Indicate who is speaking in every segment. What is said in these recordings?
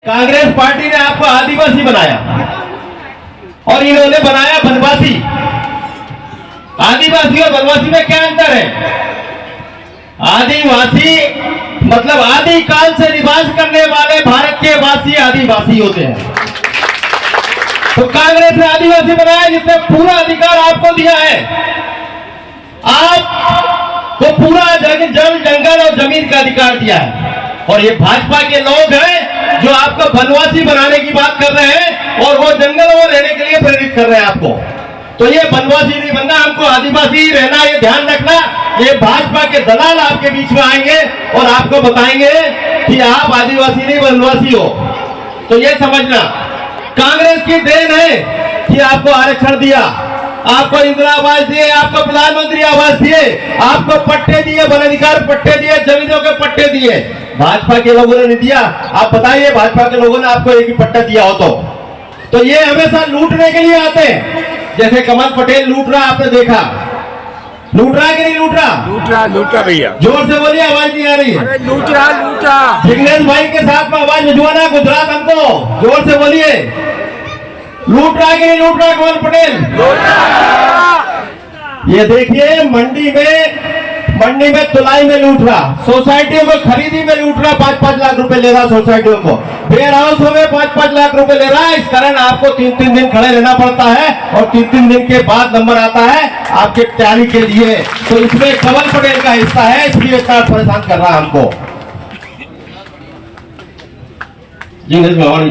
Speaker 1: Congress party ने आपको आदिवासी बनाया और इन्होंने बनाया वनवासी। आदिवासी और वनवासी में क्या अंतर है? आदिवासी मतलब आदि काल से निवास करने वाले भारत के वासी आदिवासी होते हैं। तो कांग्रेस ने आदिवासी बनाया जिसने पूरा अधिकार आपको दिया है। आपको पूरा जल जंगल और जमीन का अधिकार दिया है। और ये भाजपा के लोग हैं जो आपको वनवासी बनाने की बात कर रहे हैं और वो जंगलों में रहने के लिए प्रेरित कर रहे हैं आपको। तो ये वनवासी नहीं बनना, हमको आदिवासी ही रहना, ये ध्यान रखना। ये भाजपा के दलाल आपके बीच में आएंगे और आपको बताएंगे कि आप आदिवासी नहीं वनवासी हो। तो ये समझना कांग्रेस की देन है कि आपको आरक्षण दिया, आपको इंदिरा आवास दिए, आपको प्रधानमंत्री आवास दिए, आपको पट्टे दिए, वन अधिकार पट्टे दिए, जमीनों के पट्टे दिए। भाजपा के लोगों ने नहीं दिया। आप बताइए भाजपा के लोगों ने आपको एक ही पट्टा दिया हो तो ये हमेशा लूटने के लिए आते हैं। जैसे कमल पटेल लूट रहा, आपने देखा। लूट रहा कि नहीं लूट रहा?
Speaker 2: लूट रहा भैया।
Speaker 1: जोर से बोलिए, आवाज नहीं आ रही है।
Speaker 2: अरे लूट रहा।
Speaker 1: जिग्नेश भाई के साथ में आवाज भिजवाना गुजरात हमको, जोर से बोलिए। लूट रहा कि नहीं लूट रहा कमल पटेल? ये देखिए मंडी में तुलाई में लूट रहा, सोसाइटियों को खरीदी में लूट रहा, 5-5 लाख रुपए ले रहा सोसाइटियों को, वेयर हाउसों में 5-5 लाख रुपए ले रहा है। इस कारण आपको 3-3 दिन खड़े रहना पड़ता है और 3-3 दिन के बाद नंबर आता है आपके तैयारी के लिए। तो इसमें कमल पटेल का हिस्सा है, इसलिए इतना परेशान कर रहा है हमको। जिग्नेश मेवाणी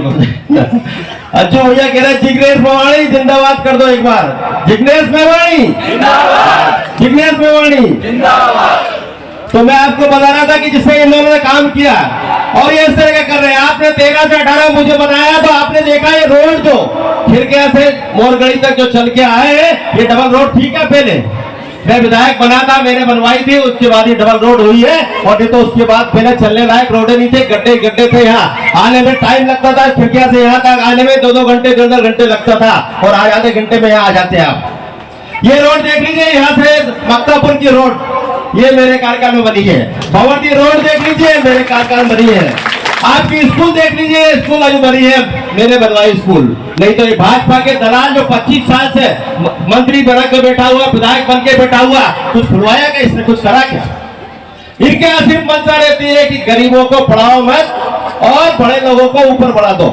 Speaker 1: अच्छा भैया कह रहे जिग्नेश मेवाणी जिंदाबाद कर दो एक बार। जिग्नेश मेवाणी जिंदाबाद, जिग्नेश मेवाणी जिंदाबाद। तो मैं आपको बता रहा था कि जिससे इन्होंने काम किया और ये इस तरह कर रहे हैं। आपने 13 से 18 मुझे बनाया तो आपने देखा ये रोड जो खिड़किया से मोरगढ़ी तक जो चल के आए हैं, ये डबल रोड ठीक है। पहले मैं विधायक बना था, मैंने बनवाई थी, उसके बाद ये डबल रोड हुई है। और नहीं तो उसके बाद पहले चलने लायक रोडे नहीं थे, गड्ढे गड्ढे थे। यहाँ आने में टाइम लगता था, खिड़किया से यहाँ तक आने में 2-2 घंटे 2-2 घंटे लगता था और आज आधे घंटे में यहाँ आ जाते हैं आप। ये रोड देख लीजिए, यहाँ से मक्तापुर की रोड ये मेरे कार्यकाल में बनी है। भंवरती रोड देख लीजिए, मेरे कार्यकाल में बनी है। आपकी स्कूल देख लीजिए, स्कूल अभी बनी है, मैंने बनवाई स्कूल। नहीं तो ये भाजपा के दलाल जो 25 साल से मंत्री बना के बैठा हुआ, विधायक बन के बैठा हुआ, कुछ खुलवाया क्या इसने? कुछ करा क्या? इनके यहाँ सिर्फ मंशा रहती है कि गरीबों को पढ़ाओ मत और बड़े लोगों को ऊपर बढ़ा दो।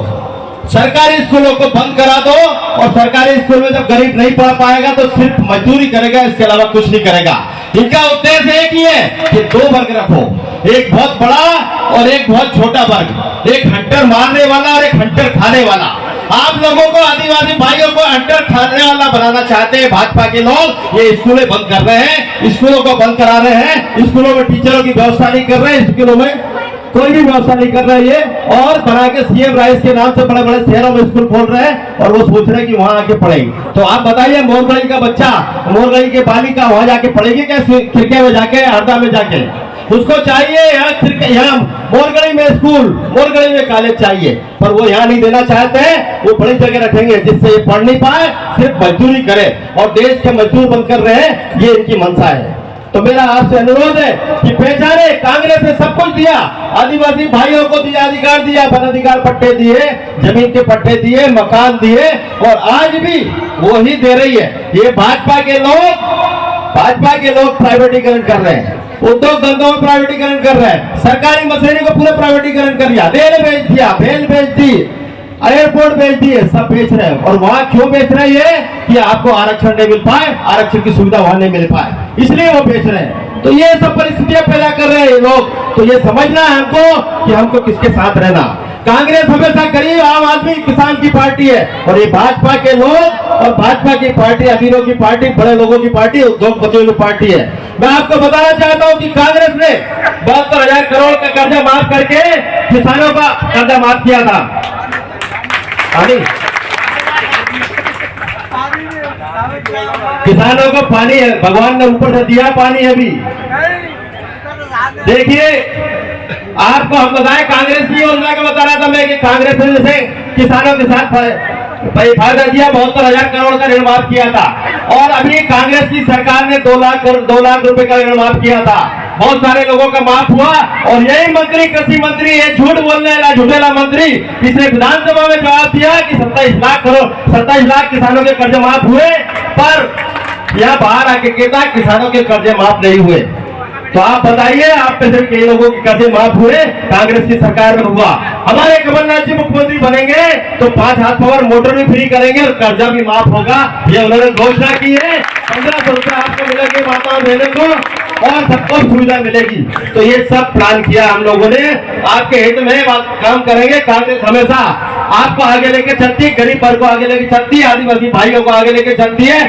Speaker 1: सरकारी स्कूलों को बंद करा दो और सरकारी स्कूल में जब गरीब नहीं पढ़ पाएगा तो सिर्फ मजदूरी करेगा, इसके अलावा कुछ नहीं करेगा। इनका उद्देश्य एक ही है कि 2 वर्ग रखो, एक बहुत बड़ा और एक बहुत छोटा वर्ग, एक हंटर मारने वाला और एक हंटर खाने वाला। आप लोगों को, आदिवासी भाइयों को हंटर खाने वाला बनाना चाहते हैं भाजपा के लोग। ये स्कूलें बंद कर रहे हैं, स्कूलों को बंद करा रहे हैं, स्कूलों में टीचरों की व्यवस्था नहीं कर रहे हैं, स्कूलों में कोई भी व्यवस्था नहीं कर रही है और बना के सीएम राइस के नाम से बड़े बड़े शहरों में स्कूल खोल रहे हैं और वो सोच रहे हैं कि वहां आके पढ़ेगी। तो आप बताइए, मोरगढ़ी का बच्चा, मोरगढ़ी के बालिका वहां जाके पढ़ेगी क्या? खिड़किया में जाके, हरदा में जाके? उसको चाहिए यहाँ मोरगढ़ी में स्कूल, मोरगढ़ी में कॉलेज चाहिए, पर वो यहाँ नहीं देना चाहते हैं। वो बड़ी जगह रखेंगे जिससे ये पढ़ नहीं पाए, सिर्फ मजदूरी करे और देश के मजदूर बन कर रहे हैं, ये इनकी मंशा है। तो मेरा आपसे अनुरोध है कि पहचाने, कांग्रेस ने सब कुछ दिया, आदिवासी भाइयों को दिया, अधिकार दिया, वन अधिकार पट्टे दिए, जमीन के पट्टे दिए, मकान दिए और आज भी वो ही दे रही है। ये भाजपा के लोग प्राइवेटीकरण कर रहे हैं, उद्योग धंधों में प्राइवेटीकरण कर रहे हैं, सरकारी मशीनरी को पूरा प्राइवेटीकरण कर दिया, रेल बेच दिया, भेल बेच दी, एयरपोर्ट बेच दिए, सब बेच रहे हैं। और वहां क्यों बेच रहे हैं? कि आपको आरक्षण नहीं मिल पाए, आरक्षण की सुविधा वहां नहीं मिल पाए, इसलिए वो बेच रहे हैं। तो ये सब परिस्थितियां पैदा कर रहे हैं ये लोग। तो ये समझना है हमको कि हमको किसके साथ रहना। कांग्रेस हमेशा गरीब आम आदमी किसान की पार्टी है और ये भाजपा के लोग और भाजपा की पार्टी अमीरों की पार्टी, बड़े लोगों की पार्टी, उद्योगपतियों की पार्टी है। मैं आपको बताना चाहता हूं कि कांग्रेस ने 72,000 करोड़ का कर्जा माफ करके किसानों का कर्जा माफ किया था। किसानों को पानी है, भगवान ने ऊपर से दिया पानी अभी। देखिए आपको हम बताएं, कांग्रेस की योजना का बता रहा था मैं कि कांग्रेस ने जैसे किसानों के साथ फायदा दिया, 72,000 करोड़ का ऋण माफ किया था। और अभी कांग्रेस की सरकार ने 2 लाख रुपए का ऋण माफ किया था। बहुत सारे लोगों का माफ हुआ। और यही मंत्री, कृषि मंत्री, ये झूठ बोलने वाला झूठेला मंत्री इसने विधानसभा में जवाब दिया कि 27 लाख किसानों के कर्जे माफ हुए, पर यहाँ बाहर आके कहता किसानों के कर्जे माफ नहीं हुए। तो आप बताइए, आप में से कई लोगों के कर्जे माफ हुए, कांग्रेस की सरकार में हुआ। हमारे कमलनाथ जी मुख्यमंत्री बनेंगे तो 5 हाथ पावर मोटर भी फ्री करेंगे और कर्जा भी माफ होगा, ये उन्होंने घोषणा की है। 1500 रुपए आपको मिलेंगे माताओं बहनों को और सबको सुविधा मिलेगी। तो ये सब प्लान किया हम लोगों ने, आपके हित में काम करेंगे। कांग्रेस हमेशा आपको आगे लेके चलती है, गरीब वर्ग को आगे लेके चलती है, आदिवासी भाइयों को आगे लेके चलती है,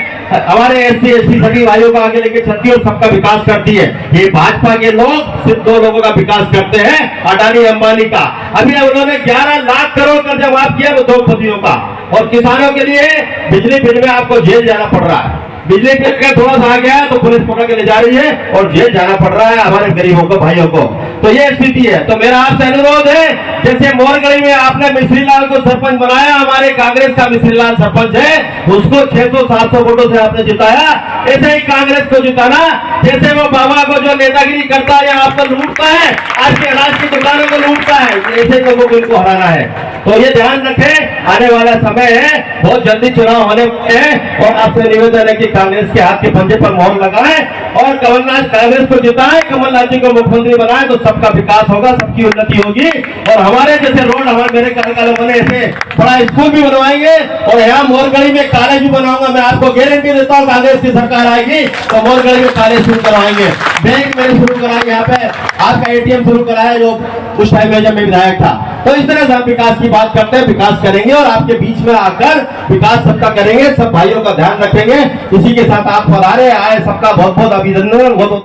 Speaker 1: हमारे SC सभी भाइयों को आगे लेके चलती है और सबका विकास करती है। ये भाजपा के लोग सिर्फ 2 लोगों का विकास करते हैं, अडानी अंबानी का। अभी उन्होंने 11 लाख करोड़ कर्जा माफ किया 2 पतियों का। और किसानों के लिए बिजली बिल में आपको जेल जाना पड़ रहा है, बिजली बिल का थोड़ा सा आ गया है तो पुलिस पकड़ के ले जा रही है और जेल जाना पड़ रहा है हमारे गरीबों को, भाइयों को। तो ये स्थिति है। तो मेरा आपसे अनुरोध है, जैसे मोरगढ़ी में आपने मिश्री लाल को सरपंच बनाया, हमारे कांग्रेस का मिश्री लाल सरपंच है, उसको 600-700 वोटों से आपने जिताया, ऐसे ही कांग्रेस को जिताना। जैसे वो बाबा को जो नेतागिरी करता है या आपको लूटता है, आज के अनाज की दुकानों को लूटता है, ऐसे लोगों को इनको हराना है। तो ये ध्यान रखें, आने वाला समय है, बहुत जल्दी चुनाव होने वाले हैं और आपसे निवेदन है कि कांग्रेस के हाथ के पंजे पर मोहर लगाएं और कमलनाथ कांग्रेस को जिताएं, कमलनाथ जी को मुख्यमंत्री बनाएं, तो सबका विकास होगा, सबकी उन्नति होगी। और हमारे जैसे रोड, हमारे मेरे कार्यकाल बने ऐसे बड़ा स्कूल भी बनवाएंगे और यहाँ मोरगढ़ी में कॉलेज भी बनाऊंगा। मैं आपको गारंटी देता हूँ, कांग्रेस की सरकार आएगी तो मोरगढ़ी में कॉलेज शुरू करवाएंगे, बैंक मैंने शुरू कराएंगे, यहाँ पे आपका ATM शुरू कराया जो उस टाइम में जब मैं विधायक था। तो इस तरह से हम विकास की बात करते हैं, विकास करेंगे और आपके बीच में आकर विकास सबका करेंगे, सब भाइयों का ध्यान रखेंगे। इसी के साथ आप पधारे आए, सबका बहुत बहुत अभिनंदन।